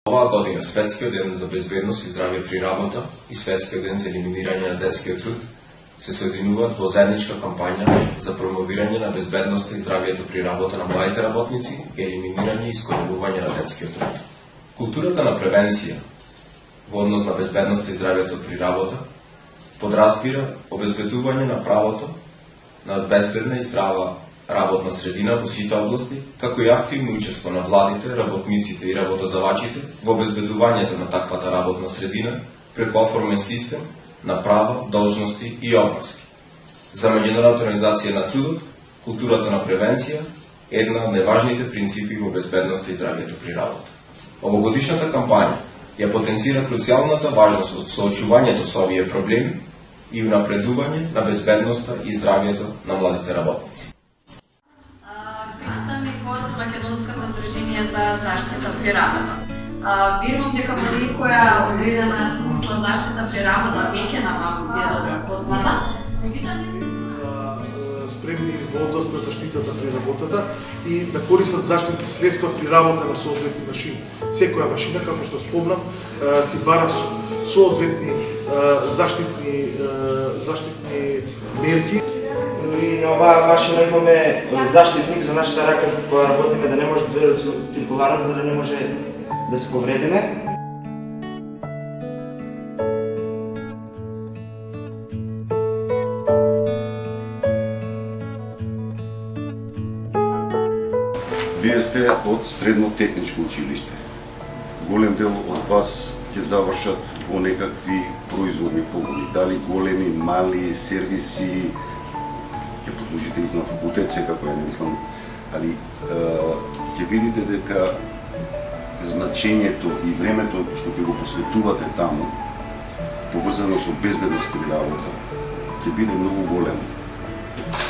Оваа година Светскиот ден за безбедност и здравје при работа и Светскиот ден за елиминирање на детскиот труд се соединуваат во заедничка кампања за промовирање на безбедноста и здравјето при работа на младите работници и елиминирање и искоренување на детскиот труд. Културата на превенција во однос на безбедноста и здравјето при работа подразбира обезбедување на правото на безбедна и здрава работна средина во сите области, како и активно учество на владите, работниците и работодавачите во обезбедувањето на таквата работна средина преку оформен систем на права, должности и обврски. За Меѓународната организација на трудот, културата на превенција е една од најважните принципи во безбедноста и здравјето при работа. Овогодишната кампања ја потенцира круцијалната важност од соочувањето со овие проблеми и унапредување на безбедноста и здравјето на младите работници. Македонското здружение за заштита при работа. Верувам дека во некоја одредена смисла заштита при работа веќе нам е препозната. Спремни во област на заштитата при работата и да користат заштитни средства при работа на соодветни машини. Секоја машина, како што спомнав, си бара соодветни заштитни мерки. И на оваа машина имаме заштитник за нашата рака која работиме да не може да биде циркуларен, за да не може да се повредиме. Вие сте од средно техничко училиште. Голем дел од вас ќе завршат во некакви производни погони, дали големи, мали, сервиси, ќе продолжите на факултет, секако ја не мислам, али ќе видите дека значењето и времето што ќе го посветувате таму, поврзано со безбедност при работа, ќе биде многу големо.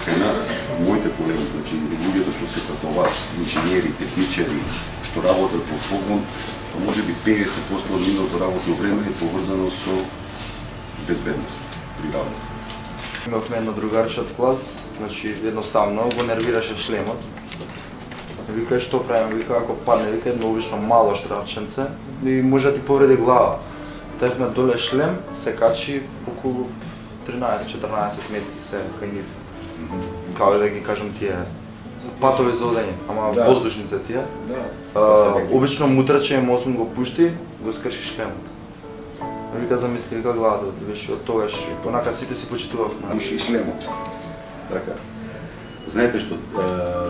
Кај нас, моите колеги, значи луѓето што се како вас, инженери, техничари, што работат во погон, може би 50% од нивното работно време е поврзано со безбедност при работа. Имавме едно другарче од клас, значи едноставно го нервираше шлемот. Вика што правиме, вика ако падне, вика едно обично мало штрафченце и може да ти повреди глава. Тевме доле шлем, се качи околу 13-14 метри се кај нив. Као да ги кажам тие патови за одење, ама воздушница тие. Обично мутраче мозум го пушти, го скрши шлемот. Вика замисли, вика главата, виж, од тогаш, понака сите си почитувавме. Уши и шлемот. Така. Знаете што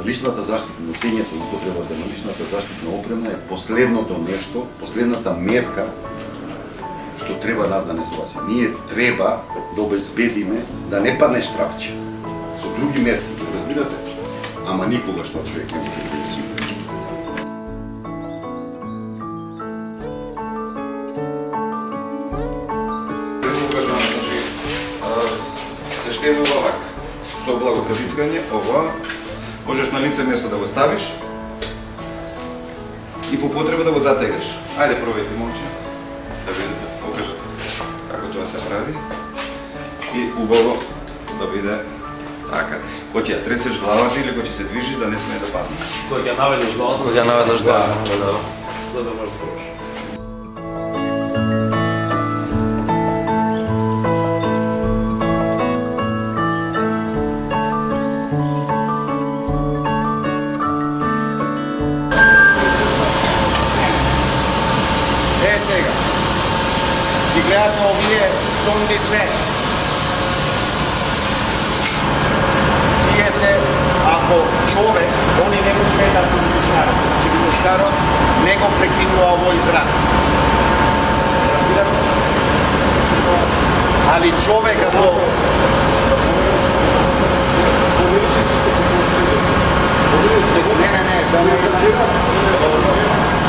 личната заштитна, носењето и употребата на личната заштитна опрема е последното нешто, последната мерка што треба нас да не спаси. Ние треба да обезбедиме да не падне штрафче. Со други мерки, разбирате? Ама никогаш тоа човек не може да биде сигурен. Се штедува вака. Со благопритискање, ова можеш на лице место да го ставиш и по потреба да го затегаш. Ајде пробајте момче, да видите, покажат како тоа се прави и убаво да биде така. Кога ќе ја тресеш главата или кога ќе се движиш да не смее да падне. Кога ќе наведеш главата? Кога ќе наведеш главата, за да можеш да пробаш. Сега, ги гледате овие сонди две. Тие се, ако човек, они не го сметат како вишкарот, че вишкарот не го прекинува овој зрак. Разбирате? Али човек ако...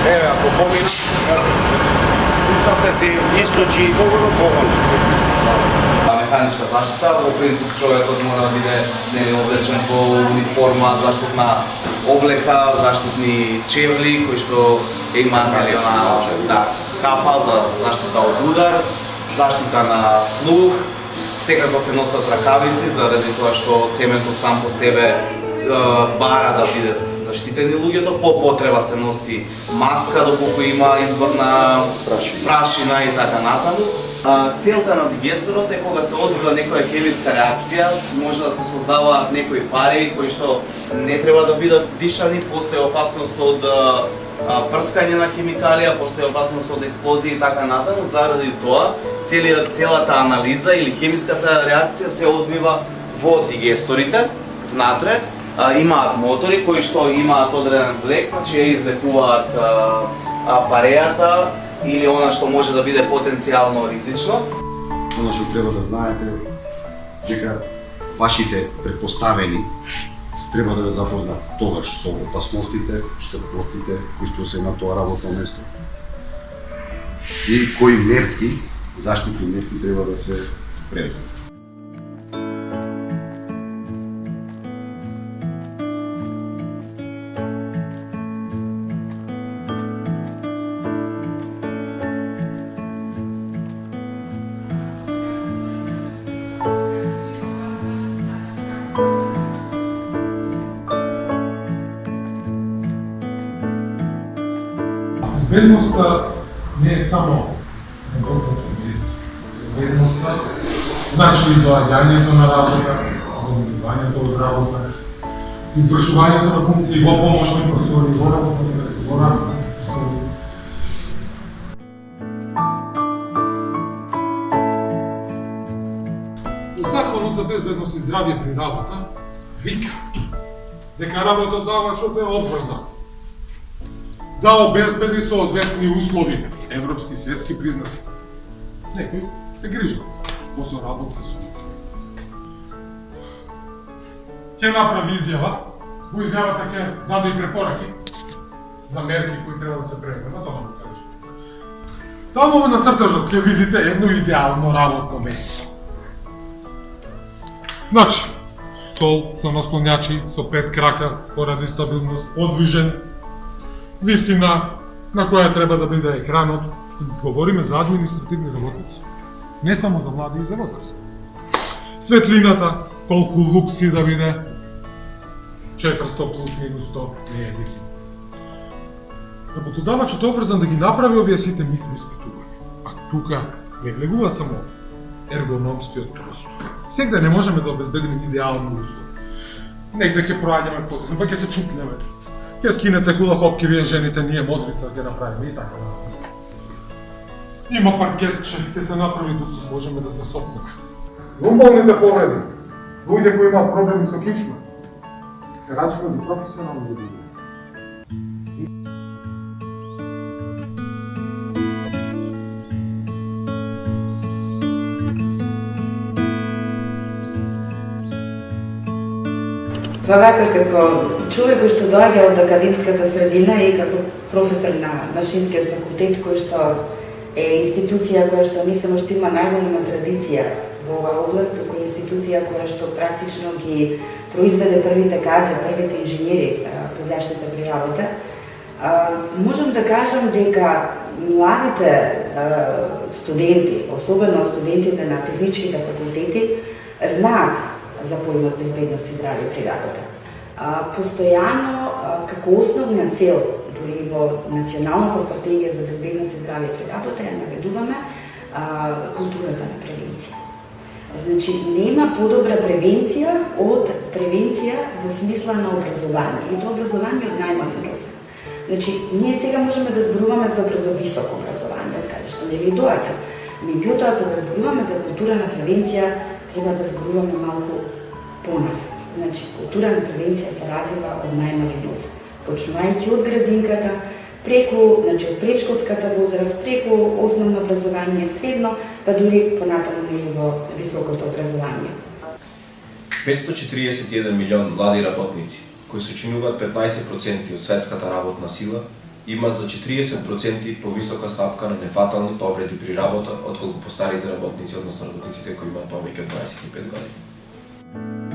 Еве, ако помина, пуштавте си исклучи погон. Механичка заштита, во принцип човекот мора да биде облечен во униформа, заштитна облека, заштитни чевли кои што имаат капа за заштита од удар, заштита на слух, секако се носат ракавици заради тоа што цементот сам по себе бара да биде заштитени луѓето, по потреба се носи маска доколку има извор на прашина и така натаму. Целта на дигесторот е кога се одвива некоја хемиска реакција, може да се создаваат некои пари кои што не треба да бидат дишани, постои опасност од прскање на химикалија, постои опасност од експлозија и така натаму. Заради тоа, целата анализа или хемиската реакција се одвива во дигесторите, внатре. Имаат мотори кои што имаат одреден влек, значи ја извлекуваат парејата или она што може да биде потенцијално ризично. Она што треба да знаете дека вашите предпоставени треба да ве запознат тогаш со опасностите, штетностите кои што се на тоа работно место. И кои мерки, заштитни мерки треба да се преземат. Безбедноста не е само работното место. Безбедноста значи и доаѓањето на работа, заминувањето од работа, извршувањето на функции во помошни простори, во работно место, во работни простори. Законот за безбедност и здравје при работа вика дека работодавачот е обврзан да обезбеди соодветни услови, европски и светски признати. Некои се грижат по соработка со нив. Ќе направи изјава, во изјавата ќе даде и препораки за мерки кои треба да се преземат, тоа му кажа. Таму на цртежот ќе видите едно идеално работно место. Значи, стол со наслонјачи, со 5 крака, поради стабилност, подвижен, висина на која треба да биде екранот. Говориме за административни работници. Не само за млади и за возрастни. Светлината, колку лукси да биде, 400 плюс минус 100 не е битно. Работодавачот е обврзан да ги направи овие сите микроиспитувања. А тука не влегуваат само ергономскиот простор. Сегде не можеме да обезбедиме идеално услови. Негде ќе проаѓаме потезно, па ќе се чупнеме. Ќе скинете хула хопки, вие жените, ние модрица ќе направиме и така натаму. Има паркетче, ќе се направи докато можеме да се сопнеме. Умболните повреди, луѓе кои имаат проблеми со кичма, се рачува за професионално забивање. Па вака, како човек кој што доаѓа од академската средина и како професор на Машинскиот факултет, кој што е институција која што мислам што има најголема традиција во оваа област, која е институција која што практично ги произведе првите кадри, првите инженери по заштита при работа, можам да кажам дека младите студенти, особено студентите на техничките факултети, знаат за поимот безбедност и здравје при работа. Постојано, како основна цел, дури во Националната стратегија за безбедност и здравје при работа, ја наведуваме културата на превенција. Значи, нема подобра превенција од превенција во смисла на образование. И тоа образование од најмален росен. Значи, ние сега можеме да зборуваме за високо образование, од каде што не ви доаѓа. Меѓутоа, кога зборуваме за култура на превенција, треба да зборуваме малку понасад. Значи, култура на превенција се развива од најмален росен. Почнувајќи од градинката, преку, значи од предшколската возраст, преку основно образование, средно, па дури понатаму нели во високото образование. 541 милион млади работници, кои сочинуваат 15% од светската работна сила, имаат за 40% повисока стапка на нефатални повреди при работа, отколку постарите работници, односно работниците кои имаат повеќе од 25 години.